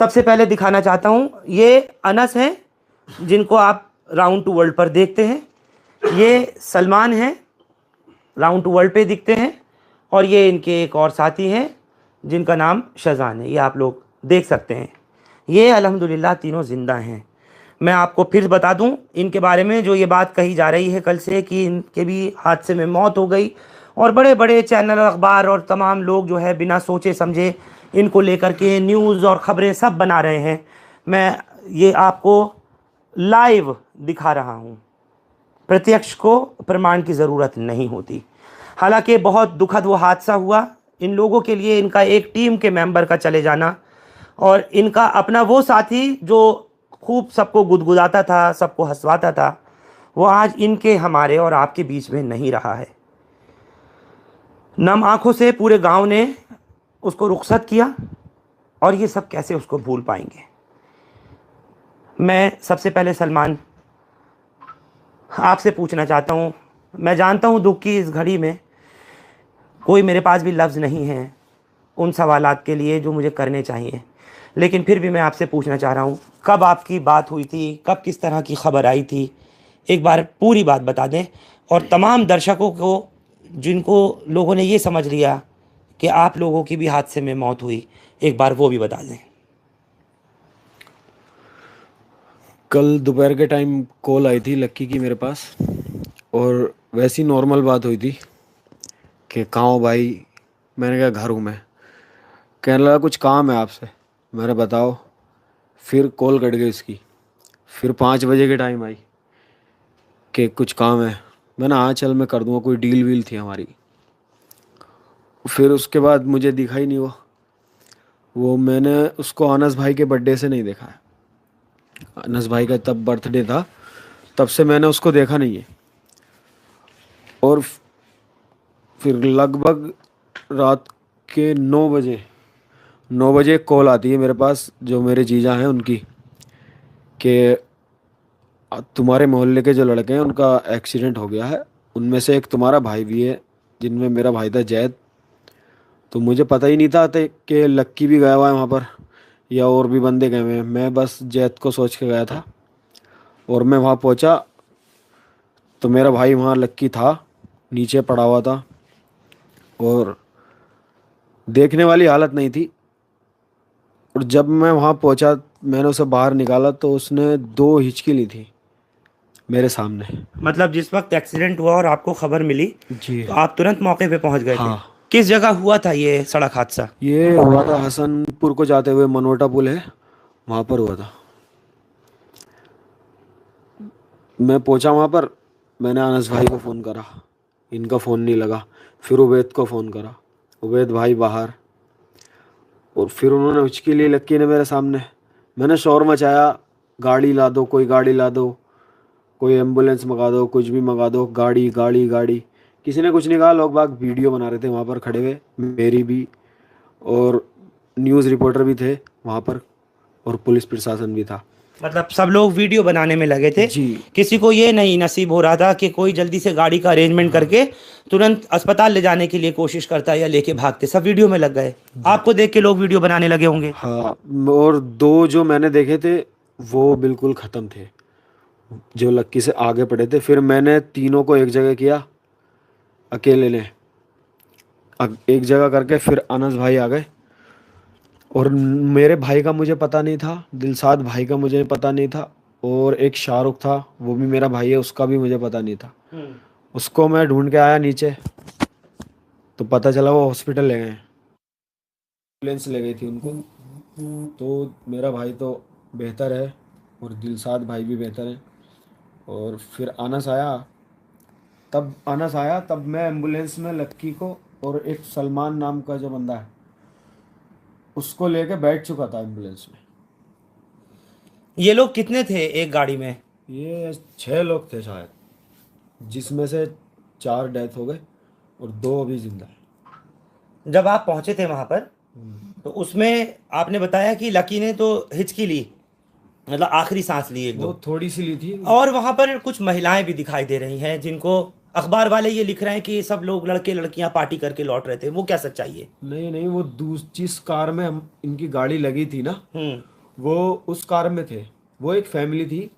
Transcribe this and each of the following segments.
सबसे पहले दिखाना चाहता हूँ, ये अनस हैं जिनको आप राउंड टू वर्ल्ड पर देखते हैं, ये सलमान हैं राउंड टू वर्ल्ड पे दिखते हैं, और ये इनके एक और साथी हैं जिनका नाम शहजान है, ये आप लोग देख सकते हैं। ये अल्हम्दुलिल्लाह तीनों ज़िंदा हैं। मैं आपको फिर बता दूं इनके बारे में, जो ये बात कही जा रही है कल से कि इनके भी हादसे में मौत हो गई, और बड़े बड़े चैनल अखबार और तमाम लोग जो है बिना सोचे समझे इनको लेकर के न्यूज़ और ख़बरें सब बना रहे हैं। मैं ये आपको लाइव दिखा रहा हूँ, प्रत्यक्ष को प्रमाण की ज़रूरत नहीं होती। हालांकि बहुत दुखद वो हादसा हुआ इन लोगों के लिए, इनका एक टीम के मेंबर का चले जाना, और इनका अपना वो साथी जो खूब सबको गुदगुदाता था, सबको हंसवाता था, वो आज इनके, हमारे और आपके बीच में नहीं रहा है। नम आंखों से पूरे गांव ने उसको रुखसत किया, और ये सब कैसे उसको भूल पाएंगे। मैं सबसे पहले सलमान आपसे पूछना चाहता हूँ, मैं जानता हूँ दुख की इस घड़ी में कोई मेरे पास भी लफ्ज़ नहीं है उन सवालात के लिए जो मुझे करने चाहिए, लेकिन फिर भी मैं आपसे पूछना चाह रहा हूँ, कब आपकी बात हुई थी, कब किस तरह की खबर आई थी, एक बार पूरी बात बता दें, और तमाम दर्शकों को जिनको लोगों ने ये समझ लिया कि आप लोगों की भी हादसे में मौत हुई, एक बार वो भी बता दें। कल दोपहर के टाइम कॉल आई थी लक्की की मेरे पास, और वैसी नॉर्मल बात हुई थी कि कहाँ हो भाई। मैंने कहा घर हूँ मैं। कहने लगा कुछ काम है आपसे। मैंने बताओ। फिर कॉल कट गई इसकी। फिर 5 बजे के टाइम आई कि कुछ काम है। मैंने हाँ चल मैं कर दूँगा, कोई डील वील थी हमारी। फिर उसके बाद मुझे दिखा ही नहीं वो मैंने उसको अनस भाई के बर्थडे से नहीं देखा है। अनस भाई का तब बर्थडे था, तब से मैंने उसको देखा नहीं है। और फिर लगभग रात के 9 बजे कॉल आती है मेरे पास, जो मेरे जीजा हैं उनकी, कि तुम्हारे मोहल्ले के जो लड़के हैं उनका एक्सीडेंट हो गया है, उनमें से एक तुम्हारा भाई भी है, जिनमें मेरा भाई था जैद। तो मुझे पता ही नहीं था कि लक्की भी गया हुआ है वहाँ पर या और भी बंदे गए हुए हैं। मैं बस जैद को सोच के गया था, और मैं वहाँ पहुँचा तो मेरा भाई वहाँ लक्की था, नीचे पड़ा हुआ था, और देखने वाली हालत नहीं थी। और जब मैं वहाँ पहुँचा, मैंने उसे बाहर निकाला तो उसने 2 हिचकी ली थी मेरे सामने। मतलब जिस वक्त एक्सीडेंट हुआ और आपको खबर मिली जी तो आप तुरंत मौके पे पहुंच गए थे। हाँ। किस जगह हुआ था ये सड़क हादसा? ये हुआ था हसनपुर को जाते हुए, मनोटा पुल है वहाँ पर हुआ था। मैं पहुँचा वहाँ पर, मैंने अनस भाई को फ़ोन करा, इनका फ़ोन नहीं लगा। फिर उबैद को फ़ोन करा, उबैद भाई बाहर। और फिर उन्होंने हिचकी ली लक्की ने मेरे सामने। मैंने शोर मचाया, गाड़ी ला दो, कोई गाड़ी ला दो, कोई एम्बुलेंस मंगा दो, कुछ भी मंगा दो, गाड़ी गाड़ी गाड़ी। किसी ने कुछ नहीं कहा। लोग बाग वीडियो बना रहे थे वहाँ पर खड़े हुए, मेरी भी, और न्यूज़ रिपोर्टर भी थे वहाँ पर, और पुलिस प्रशासन भी था। मतलब सब लोग वीडियो बनाने में लगे थे जी। किसी को ये नहीं नसीब हो रहा था कि कोई जल्दी से गाड़ी का अरेंजमेंट करके तुरंत अस्पताल ले जाने के लिए कोशिश करता या लेके भागते, सब वीडियो में लग गए। आपको देख के लोग वीडियो बनाने लगे होंगे। हाँ, और 2 जो मैंने देखे थे वो बिल्कुल ख़त्म थे, जो लक्की से आगे पड़े थे। फिर मैंने तीनों को एक जगह किया, अकेले ने एक जगह करके। फिर अनस भाई आ गए, और मेरे भाई का मुझे पता नहीं था, दिलसाद भाई का मुझे पता नहीं था, और एक शाहरुख था, वो भी मेरा भाई है, उसका भी मुझे पता नहीं था। उसको मैं ढूंढ के आया नीचे, तो पता चला वो हॉस्पिटल ले गए, एम्बुलेंस ले गई थी उनको। तो मेरा भाई तो बेहतर है, और दिलसाद भाई भी बेहतर है। और फिर अनस आया तब मैं एम्बुलेंस में लक्की को और एक सलमान नाम का जो बंदा है उसको लेके बैठ चुका था एम्बुलेंस में। ये लोग कितने थे एक गाड़ी में? ये 6 लोग थे शायद, जिसमें से 4 डेथ हो गए और 2 अभी जिंदा है। जब आप पहुंचे थे वहां पर तो उसमें आपने बताया कि लकी ने तो हिचकी ली, मतलब आखिरी सांस ली एक वो दो, थोड़ी सी ली थी। और वहां पर कुछ महिलाएं भी दिखाई दे रही हैं जिनको अखबार वाले ये लिख रहे हैं कि सब लोग लड़के लड़कियां पार्टी करके लौट रहे थे, वो क्या सच्चाई है? नहीं नहीं, वो जिस कार में हम इनकी गाड़ी लगी थी ना, हम्म। वो उस कार में थे। वो एक फैमिली थी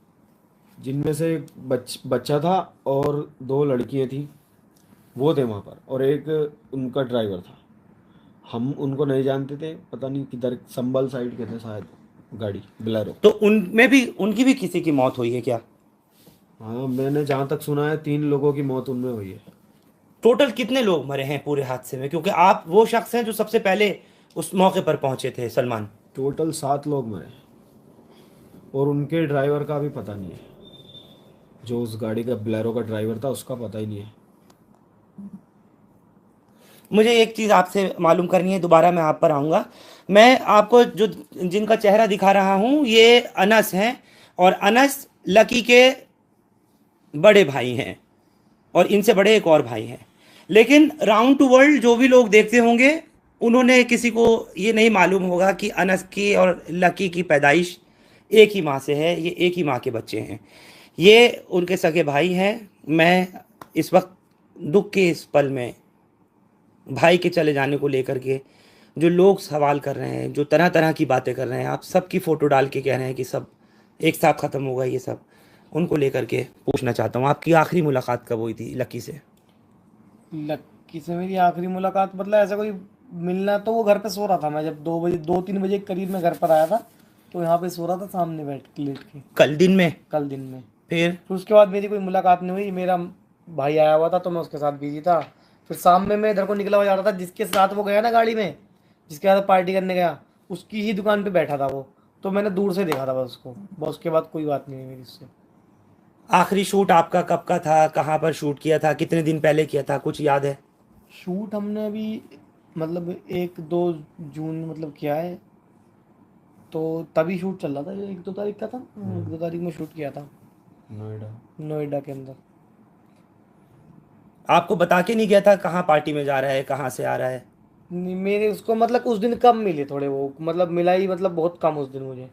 जिनमें से एक बच्चा था और दो लड़कियां थी, वो थे वहाँ पर, और एक उनका ड्राइवर था। हम उनको नहीं जानते थे, पता नहीं किधर संभल साइड के थे शायद, गाड़ी बिलारो। तो उनमें भी, उनकी भी किसी की मौत हुई है क्या? हाँ, मैंने जहाँ तक सुना है 3 लोगों की मौत उनमें हुई है। टोटल कितने लोग मरे हैं पूरे हादसे में, क्योंकि आप वो शख्स हैं जो सबसे पहले उस मौके पर पहुंचे थे सलमान। टोटल 7 लोग मरे, और उनके ड्राइवर का भी पता नहीं है। जो उस गाड़ी का बिलेरो का ड्राइवर था उसका पता ही नहीं है। मुझे एक चीज़ आपसे मालूम करनी है, दोबारा मैं आप पर आऊँगा। मैं आपको जो जिनका चेहरा दिखा रहा हूँ ये अनस हैं, और अनस लकी के बड़े भाई हैं, और इनसे बड़े एक और भाई हैं। लेकिन राउंड टू वर्ल्ड जो भी लोग देखते होंगे, उन्होंने किसी को ये नहीं मालूम होगा कि अनस की और लकी की पैदाइश एक ही माँ से है, ये एक ही माँ के बच्चे हैं, ये उनके सगे भाई हैं। मैं इस वक्त दुख के इस पल में भाई के चले जाने को लेकर के जो लोग सवाल कर रहे हैं, जो तरह तरह की बातें कर रहे हैं, आप सबकी फ़ोटो डाल के कह रहे हैं कि सब एक साथ ख़त्म होगा, ये सब उनको लेकर के पूछना चाहता हूँ, आपकी आखिरी मुलाकात कब हुई थी लकी से? लक्की से मेरी आखिरी मुलाकात मतलब ऐसा कोई मिलना, तो वो घर पे सो रहा था। मैं जब 2-3 बजे के करीब में घर पर आया था, तो यहाँ पे सो रहा था सामने बैठ के लेट के, कल दिन में? कल दिन में। फिर फिर उसके बाद मेरी कोई मुलाकात नहीं हुई। मेरा भाई आया हुआ था तो मैं उसके साथ बिजी था। फिर शाम में मैं इधर को निकला हुआ जा रहा था, जिसके साथ वो गया ना गाड़ी में, जिसके साथ पार्टी करने गया, उसकी ही दुकान पे बैठा था वो। तो मैंने दूर से देखा था बस उसको, बस उसके बाद कोई बात नहीं हुई मेरी उससे। आखिरी शूट आपका कब का था, कहाँ पर शूट किया था, कितने दिन पहले किया था, कुछ याद है? शूट हमने अभी मतलब 1-2 जून मतलब किया है, तो तभी शूट चल रहा था। ये 1-2 तारीख का था, 1-2 तारीख में शूट किया था नोएडा। नोएडा के अंदर। आपको बता के नहीं गया था कहाँ पार्टी में जा रहा है, कहाँ से आ रहा है? नहीं, मेरे उसको मतलब उस दिन कम मिले थोड़े, वो मतलब मिला ही मतलब बहुत कम उस दिन मुझे।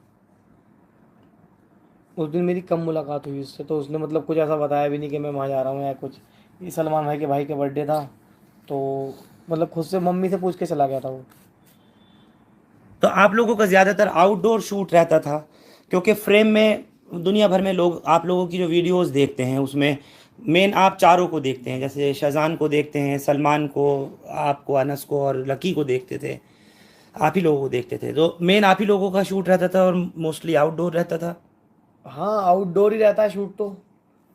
उस दिन मेरी कम मुलाकात हुई उससे, तो उसने मतलब कुछ ऐसा बताया भी नहीं कि मैं वहाँ जा रहा हूँ या कुछ। ये सलमान भाई के बर्थडे था, तो मतलब खुद से मम्मी से पूछ के चला गया था वो। तो आप लोगों का ज़्यादातर आउटडोर शूट रहता था, क्योंकि फ्रेम में दुनिया भर में लोग आप लोगों की जो वीडियोस देखते हैं उसमें मेन आप चारों को देखते हैं, जैसे शाहजान को देखते हैं, सलमान को, आपको, अनस को और लकी को देखते थे, आप ही लोगों को देखते थे। तो मेन आप ही लोगों का शूट रहता था और मोस्टली आउटडोर रहता था। हाँ, आउटडोर ही रहता है शूट तो।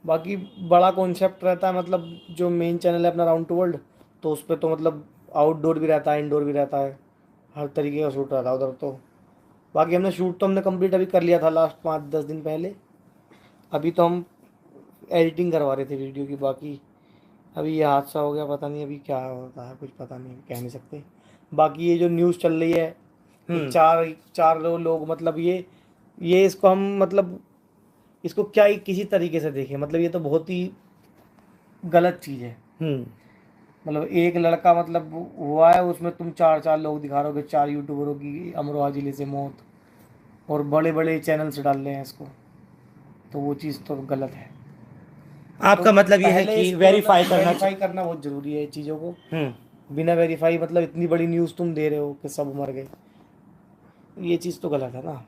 बाकी बड़ा कॉन्सेप्ट रहता है, मतलब जो मेन चैनल है अपना राउंड टू वर्ल्ड, तो उस पर तो मतलब आउटडोर भी रहता है, इंडोर भी रहता है, हर तरीके का शूट रहता है उधर तो। बाकी हमने शूट तो हमने कंप्लीट अभी कर लिया था लास्ट 5-10 दिन पहले। अभी तो हम एडिटिंग करवा रहे थे वीडियो की। बाकी अभी ये हादसा हो गया, पता नहीं अभी क्या होता है, कुछ पता नहीं, कह नहीं सकते। बाकी ये जो न्यूज़ चल रही है, ये चार चार लोग मतलब ये इसको हम मतलब इसको क्या ही किसी तरीके से देखें, मतलब ये तो बहुत ही गलत चीज़ है। हम्म। मतलब एक लड़का मतलब हुआ है, उसमें तुम 4-4 लोग दिखा रहे हो कि 4 यूट्यूबरों की अमरोहा जिले से मौत, और बड़े बड़े चैनल से डाल रहे हैं इसको, तो वो चीज़ तो गलत है। आपका तो मतलब ये है पहले कि इसको वेरीफाई मतलब करना वेरीफाई करना बहुत ज़रूरी है चीज़ों को। हम्म। बिना वेरीफाई मतलब इतनी बड़ी न्यूज़ तुम दे रहे हो कि सब मर गए, ये चीज़ तो गलत है ना।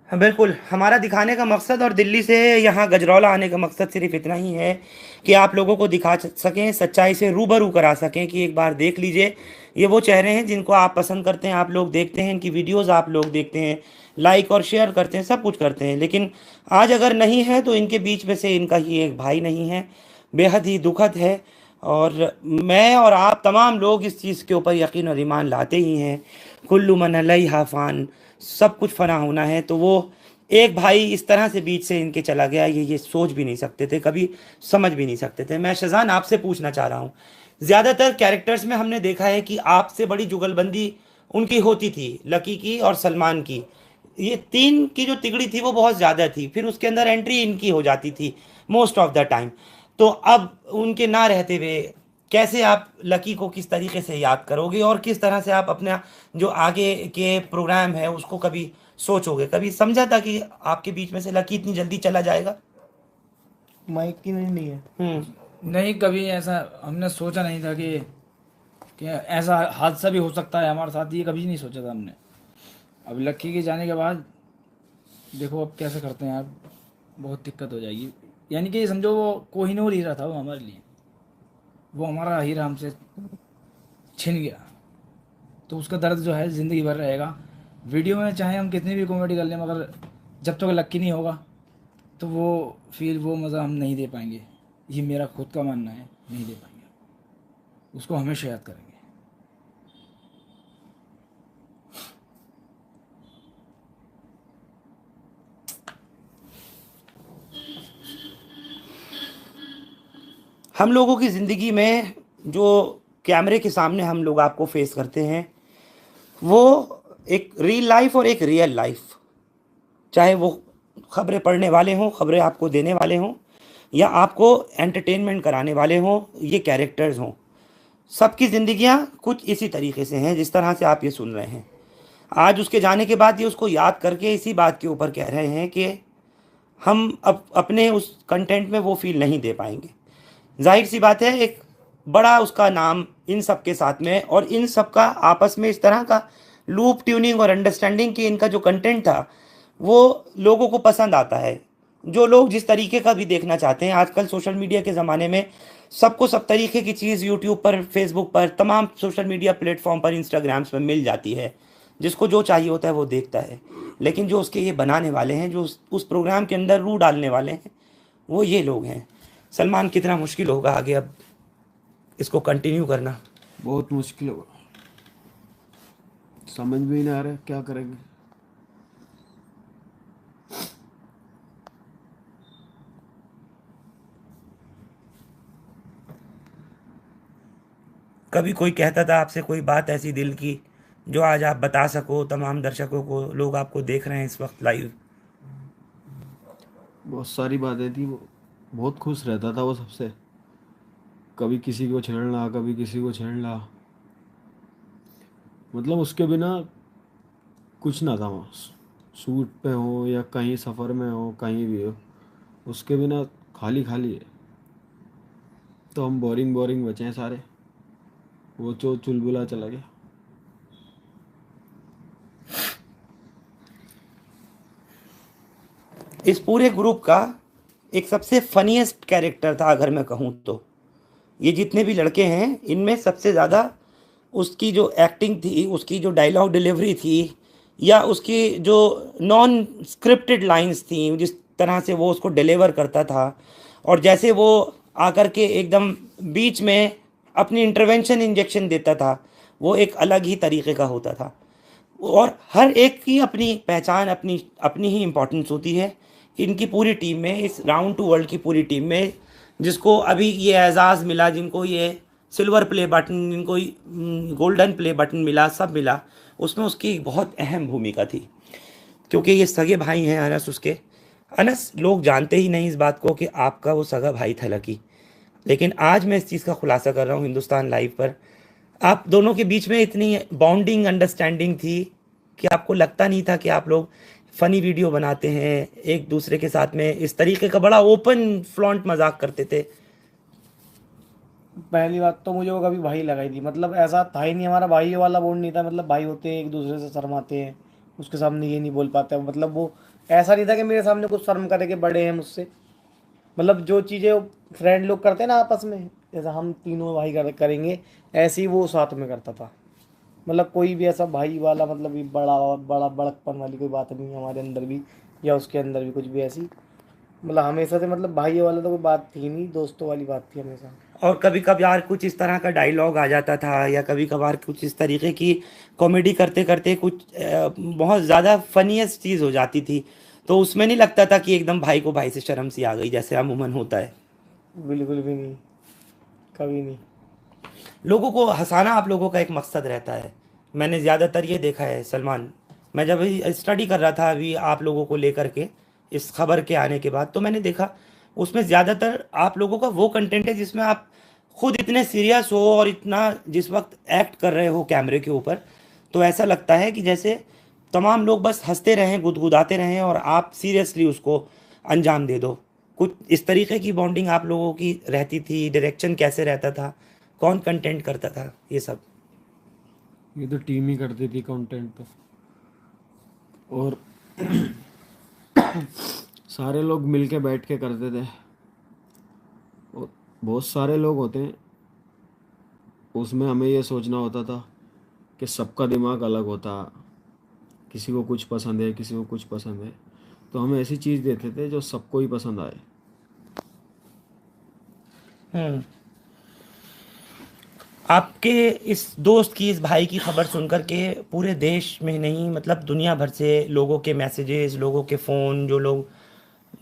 हाँ बिल्कुल, हमारा दिखाने का मकसद और दिल्ली से यहाँ गजरौला आने का मकसद सिर्फ इतना ही है कि आप लोगों को दिखा सकें, सच्चाई से रूबरू करा सकें कि एक बार देख लीजिए, ये वो चेहरे हैं जिनको आप पसंद करते हैं, आप लोग देखते हैं, इनकी वीडियोस आप लोग देखते हैं, लाइक और शेयर करते हैं, सब कुछ करते हैं, लेकिन आज अगर नहीं है तो इनके बीच में से इनका ही एक भाई नहीं है। बेहद ही दुखद है, और मैं और आप तमाम लोग इस चीज़ के ऊपर यकीन और ईमान लाते ही हैं, कुल्लु मन अलैहा फ़ान, सब कुछ फना होना है। तो वो एक भाई इस तरह से बीच से इनके चला गया, ये सोच भी नहीं सकते थे, कभी समझ भी नहीं सकते थे। मैं शाहजान आपसे पूछना चाह रहा हूँ, ज़्यादातर कैरेक्टर्स में हमने देखा है कि आपसे बड़ी जुगलबंदी उनकी होती थी, लकी की और सलमान की। ये तीन की जो तिगड़ी थी वो बहुत ज़्यादा थी, फिर उसके अंदर एंट्री इनकी हो जाती थी मोस्ट ऑफ द टाइम। तो अब उनके ना रहते हुए कैसे आप लकी को किस तरीके से याद करोगे, और किस तरह से आप अपना जो आगे के प्रोग्राम है उसको कभी सोचोगे? कभी समझा था कि आपके बीच में से लकी इतनी जल्दी चला जाएगा? माइक की नहीं है। नहीं, कभी ऐसा हमने सोचा नहीं था कि ऐसा हादसा भी हो सकता है हमारे साथ, ये कभी नहीं सोचा था हमने। अब लक्की के जाने के बाद देखो अब कैसे करते हैं यार, बहुत दिक्कत हो जाएगी। यानी कि समझो वो कोहिनूर हीरा था वो हमारे लिए, वो हमारा हीरा हमसे छिन गया, तो उसका दर्द जो है ज़िंदगी भर रहेगा। वीडियो में चाहे हम कितनी भी कॉमेडी कर लें, मगर जब तक लक्की नहीं होगा तो वो फील, वो मज़ा हम नहीं दे पाएंगे। ये मेरा खुद का मानना है, नहीं दे पाएंगे, उसको हमेशा याद करेंगे। हम लोगों की ज़िंदगी में जो कैमरे के सामने हम लोग आपको फेस करते हैं, वो एक रियल लाइफ और एक रियल लाइफ, चाहे वो खबरें पढ़ने वाले हों, खबरें आपको देने वाले हों, या आपको एंटरटेनमेंट कराने वाले हों, ये कैरेक्टर्स हों, सबकी ज़िंदगियां कुछ इसी तरीके से हैं जिस तरह से आप ये सुन रहे हैं। आज उसके जाने के बाद ये उसको याद करके इसी बात के ऊपर कह रहे हैं कि हम अब अपने उस कंटेंट में वो फील नहीं दे पाएंगे। जाहिर सी बात है, एक बड़ा उसका नाम इन सब के साथ में, और इन सब का आपस में इस तरह का लूप ट्यूनिंग और अंडरस्टैंडिंग कि इनका जो कंटेंट था वो लोगों को पसंद आता है। जो लोग जिस तरीके का भी देखना चाहते हैं, आजकल सोशल मीडिया के ज़माने में सबको सब तरीके की चीज़ यूट्यूब पर, फेसबुक पर, तमाम सोशल मीडिया प्लेटफॉर्म पर, इंस्टाग्राम्स पर मिल जाती है। जिसको जो चाहिए होता है वो देखता है। लेकिन जो उसके ये बनाने वाले हैं, जो उस प्रोग्राम के अंदर रूह डालने वाले हैं, वो ये लोग हैं। सलमान, कितना मुश्किल होगा आगे अब इसको कंटिन्यू करना। बहुत मुश्किल होगा, समझ में ही नहीं आ रहा है क्या करेंगे। कभी कोई कहता था आपसे कोई बात ऐसी दिल की जो आज आप बता सको तमाम दर्शकों को, लोग आपको देख रहे हैं इस वक्त लाइव? बहुत सारी बातें थी, वो बहुत खुश रहता था वो सबसे, कभी किसी को छेड़ना, कभी किसी को छेड़ना, मतलब उसके बिना कुछ ना था वहाँ। शूट पे हो या कहीं सफ़र में हो, कहीं भी हो, उसके बिना खाली खाली है। तो हम बोरिंग बोरिंग बचे हैं सारे, वो जो चुलबुला चला गया। इस पूरे ग्रुप का एक सबसे फनीएस्ट कैरेक्टर था अगर मैं कहूँ तो, ये जितने भी लड़के हैं इनमें सबसे ज़्यादा उसकी जो एक्टिंग थी, उसकी जो डायलॉग डिलीवरी थी, या उसकी जो नॉन स्क्रिप्टेड लाइंस थी, जिस तरह से वो उसको डिलीवर करता था, और जैसे वो आकर के एकदम बीच में अपनी इंटरवेंशन इंजेक्शन देता था, वो एक अलग ही तरीके का होता था। और हर एक की अपनी पहचान, अपनी अपनी ही इम्पोर्टेंस होती है। इनकी पूरी टीम में, इस राउंड टू वर्ल्ड की पूरी टीम में, जिसको अभी ये एजाज़ मिला, जिनको ये सिल्वर प्ले बटन, जिनको गोल्डन प्ले बटन मिला, सब मिला, उसमें उसकी बहुत अहम भूमिका थी। क्योंकि ये सगे भाई हैं अनस उसके। अनस, लोग जानते ही नहीं इस बात को कि आपका वो सगा भाई था लकी, लेकिन आज मैं इस चीज़ का खुलासा कर रहा हूँ हिंदुस्तान लाइव पर। आप दोनों के बीच में इतनी बॉन्डिंग, अंडरस्टैंडिंग थी कि आपको लगता नहीं था कि आप लोग फ़नी वीडियो बनाते हैं, एक दूसरे के साथ में इस तरीके का बड़ा ओपन फ्लॉन्ट मजाक करते थे। पहली बात तो मुझे वो कभी भाई लगाई थी, मतलब ऐसा था ही नहीं, हमारा भाई वाला बॉन्ड नहीं था। मतलब भाई होते हैं एक दूसरे से शर्माते हैं, उसके सामने ये नहीं बोल पाते। मतलब वो ऐसा नहीं था कि मेरे सामने कुछ शर्म करे कि बड़े हैं मुझसे। मतलब जो चीज़ें फ्रेंड लोग करते हैं ना आपस में, जैसा हम तीनों भाई करेंगे, ऐसे ही वो साथ में करता था। मतलब कोई भी ऐसा भाई वाला, मतलब ये बड़ा बड़ा बड़कपन वाली कोई बात नहीं है हमारे अंदर भी, या उसके अंदर भी कुछ भी ऐसी। मतलब हमेशा से, मतलब भाई वाला तो कोई बात थी नहीं, दोस्तों वाली बात थी हमेशा। और कभी कभार कुछ इस तरह का डायलॉग आ जाता था, या कभी कभार कुछ इस तरीके की कॉमेडी करते करते कुछ बहुत ज़्यादा फनीएस्ट चीज़ हो जाती थी, तो उसमें नहीं लगता था कि एकदम भाई को भाई से शर्म सी आ गई, जैसे अमूमन होता है। बिल्कुल भी नहीं, कभी नहीं। लोगों को हंसाना आप लोगों का एक मकसद रहता है। मैंने ज़्यादातर ये देखा है सलमान, मैं जब स्टडी कर रहा था अभी आप लोगों को लेकर के इस खबर के आने के बाद, तो मैंने देखा उसमें ज़्यादातर आप लोगों का वो कंटेंट है जिसमें आप खुद इतने सीरियस हो और इतना जिस वक्त एक्ट कर रहे हो कैमरे के ऊपर, तो ऐसा लगता है कि जैसे तमाम लोग बस हंसते रहें, गुदगुदाते रहें और आप सीरियसली उसको अंजाम दे दो। कुछ इस तरीके की बॉन्डिंग आप लोगों की रहती थी? डायरेक्शन कैसे रहता था? कौन कंटेंट करता था ये सब? ये तो टीम ही करती थी कंटेंट तो। और सारे लोग मिलके बैठ के करते थे। और बहुत सारे लोग होते हैं उसमें, हमें ये सोचना होता था कि सबका दिमाग अलग होता, किसी को कुछ पसंद है, किसी को कुछ पसंद है, तो हम ऐसी चीज़ देते थे जो सबको ही पसंद आए। हम्म। आपके इस दोस्त की, इस भाई की खबर सुनकर के पूरे देश में नहीं, मतलब दुनिया भर से लोगों के मैसेजेस, लोगों के फ़ोन, जो लोग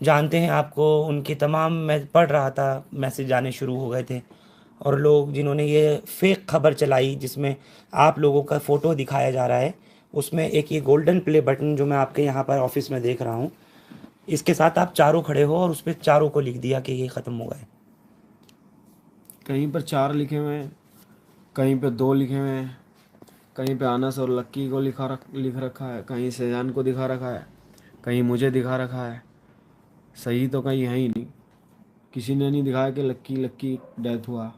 जानते हैं आपको, उनके तमाम, मैं पढ़ रहा था, मैसेज आने शुरू हो गए थे। और लोग जिन्होंने ये फेक खबर चलाई जिसमें आप लोगों का फ़ोटो दिखाया जा रहा है, उसमें एक ये गोल्डन प्ले बटन जो मैं आपके यहाँ पर ऑफिस में देख रहा हूँ, इसके साथ आप चारों खड़े हो और उस पर चारों को लिख दिया कि ये ख़त्म हो गए। कहीं पर 4 लिखे हुए हैं, कहीं पे 2 लिखे हुए हैं, कहीं पे अनस और लक्की को लिख रखा है, कहीं शेजान को दिखा रखा है, कहीं मुझे दिखा रखा है। सही तो कहीं है ही नहीं, किसी ने नहीं दिखाया कि लक्की लक्की डेथ हुआ।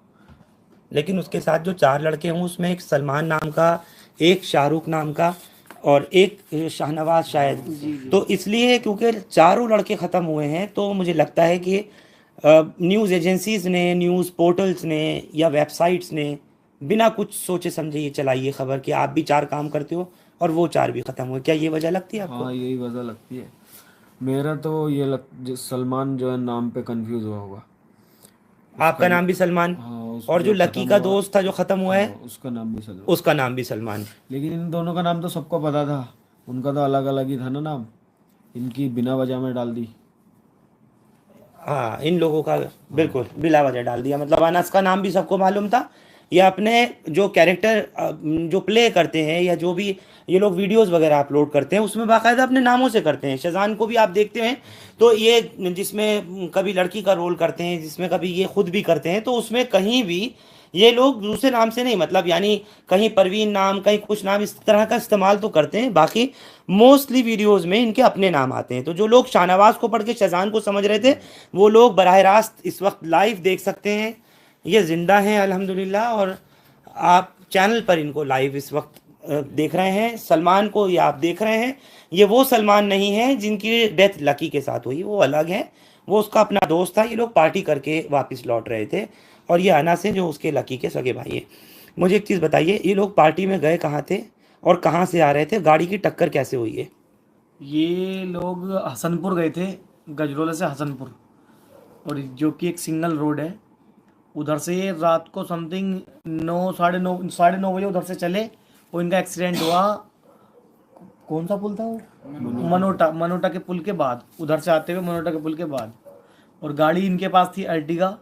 लेकिन उसके साथ जो 4 लड़के हों उसमें एक सलमान नाम का, एक शाहरुख नाम का और एक शाहनवाज शायद। तो इसलिए क्योंकि चारों लड़के ख़त्म हुए हैं तो मुझे लगता है कि न्यूज़ एजेंसीज़ ने, न्यूज़ पोर्टल्स ने या वेबसाइट्स ने बिना कुछ सोचे समझे ये चलाई है खबर कि आप भी 4 काम करते हो और वो 4 भी ख़त्म हुए। क्या ये वजह लगती है आपको? हाँ, यही वजह लगती है। मेरा तो सलमान जो है नाम पे कंफ्यूज हुआ होगा। आपका नाम भी सलमान, हाँ, और जो लकी खत्म का हुआ, दोस्त था जो ख़त्म हुआ है, हाँ, उसका नाम भी सलमान। उसका नाम भी सलमान। लेकिन इन दोनों का नाम तो सबको पता था, उनका तो अलग अलग ही था ना नाम, इनकी बिना वजह में डाल दी। हाँ, इन लोगों का बिल्कुल बिला वजह डाल दिया। मतलब अनस का नाम भी सबको मालूम था। ये अपने जो कैरेक्टर जो प्ले करते हैं या जो भी ये लोग वीडियोस वगैरह अपलोड करते हैं उसमें बाकायदा अपने नामों से करते हैं। शेजान को भी आप देखते हैं तो ये जिसमें कभी लड़की का रोल करते हैं, जिसमें कभी ये खुद भी करते हैं, तो उसमें कहीं भी ये लोग दूसरे नाम से नहीं, मतलब यानी कहीं परवीन नाम, कहीं कुछ नाम, इस तरह का इस्तेमाल तो करते हैं। बाकी मोस्टली वीडियोस में इनके अपने नाम आते हैं। तो जो लोग शाहनवाज को पढ़ के शेजान को समझ रहे थे, वो लोग बराह रास्त इस वक्त लाइव देख सकते हैं। ये ज़िंदा हैं अल्हम्दुलिल्लाह, और आप चैनल पर इनको लाइव इस वक्त देख रहे हैं। सलमान को ये आप देख रहे हैं, ये वो सलमान नहीं है जिनकी डेथ लकी के साथ हुई, वो अलग है। वो उसका अपना दोस्त था। ये लोग पार्टी करके वापस लौट रहे थे। और ये अनस है जो उसके लकी के सगे भाई है। मुझे एक चीज़ बताइए, ये लोग पार्टी में गए कहाँ थे और कहाँ से आ रहे थे? गाड़ी की टक्कर कैसे हुई है? ये लोग हसनपुर गए थे, गजरोला से हसनपुर, और जो कि एक सिंगल रोड है। उधर से ये रात को समथिंग 9, साढ़े नौ बजे उधर से चले और इनका एक्सीडेंट हुआ। कौन सा पुल था वो? मनोटा के पुल के बाद, उधर से आते हुए मनोटा के पुल के बाद। और गाड़ी इनके पास थी अर्टिगा,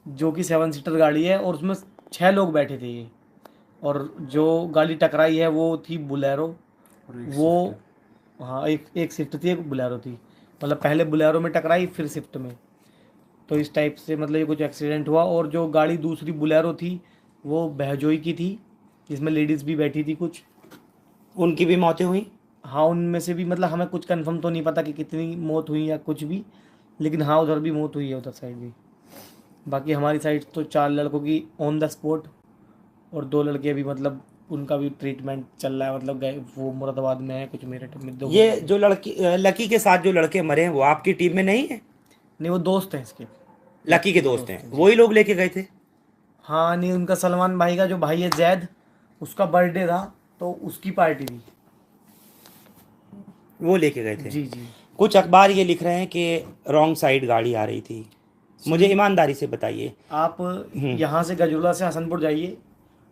जो कि 7 सीटर गाड़ी है, और उसमें 6 लोग बैठे थे ये। और जो गाड़ी टकराई है वो थी बुलेरो। वो हाँ, एक स्विफ्ट थी, एक बुलेरो थी। मतलब पहले बुलेरो में टकराई फिर स्विफ्ट में। तो इस टाइप से मतलब ये कुछ एक्सीडेंट हुआ। और जो गाड़ी दूसरी बुलेरो थी वो बहजोई की थी, जिसमें लेडीज़ भी बैठी थी कुछ। उनकी भी मौतें हुई? हाँ, उनमें से भी, मतलब हमें कुछ कंफर्म तो नहीं पता कि कितनी मौत हुई या कुछ भी, लेकिन हाँ उधर भी मौत हुई है, उधर साइड भी। बाकी हमारी साइड तो 4 लड़कों की ऑन द स्पॉट, और 2 लड़के अभी मतलब उनका भी ट्रीटमेंट चल रहा है। मतलब गए वो मुरादाबाद में है, कुछ मेरठ में, 2। ये जो लकी के साथ जो लड़के मरे हैं वो आपकी टीम में नहीं है? नहीं, वो दोस्त हैं इसके। लकी के दोस्त हैं, वही लोग लेके गए थे? हाँ, नहीं, उनका सलमान भाई का जो भाई है जैद, उसका बर्थडे था तो उसकी पार्टी थी। वो लेके गए थे। जी जी। कुछ अखबार ये लिख रहे हैं कि रॉन्ग साइड गाड़ी आ रही थी। मुझे ईमानदारी से बताइए। आप यहाँ से गजरोला से हसनपुर जाइए,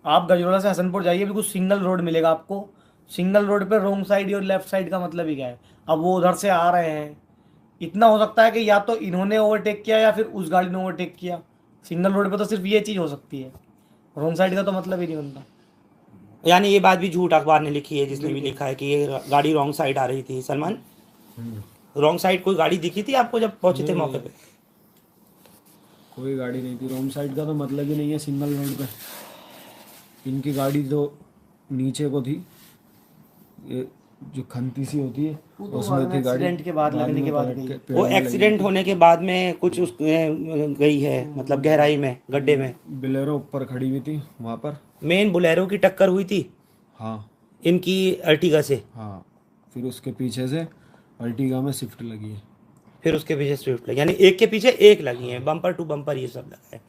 आप गजरोला से हसनपुर जाइए, बिल्कुल सिंगल रोड मिलेगा आपको। सिंगल रोड पे रोंग साइड और लेफ्ट साइड का मतलब ही क्या है? अब वो उधर से आ रहे हैं, इतना हो सकता है कि या तो इन्होंने ओवरटेक किया या फिर उस गाड़ी ने ओवरटेक किया। सिंगल रोड पे तो सिर्फ ये चीज़ हो सकती है, रोंग साइड का तो मतलब ही नहीं बनता। यानी ये बात भी झूठ अखबार ने लिखी है, जिसने भी लिखा है कि ये गाड़ी रॉन्ग साइड आ रही थी। सलमान, रॉन्ग साइड कोई गाड़ी दिखी थी आपको जब पहुंचे थे मौके पे? कोई गाड़ी नहीं थी। रोंग साइड का तो मतलब ही नहीं है सिंगल रोड पे। इनकी गाड़ी तो नीचे को थी, ये जो खंती सी होती है वो तो उसमें थी गाड़ी। एक्सीडेंट के बाद लगने में के बाद पलट गई। के पेड़ वो में लगी। एक्सीडेंट होने के बाद में कुछ उस गई है, मतलब गहराई में, गड्ढे में। बिलेरो ऊपर खड़ी हुई थी वहाँ पर। मेन बोलेरो की टक्कर हुई थी हाँ इनकी अर्टिगा से, हाँ, फिर उसके पीछे से अर्टिगा में स्विफ्ट लगी है। फिर उसके पीछे स्विफ्ट लगी, यानी एक के पीछे एक लगी है, बम्पर टू बम्पर ये सब लगा है।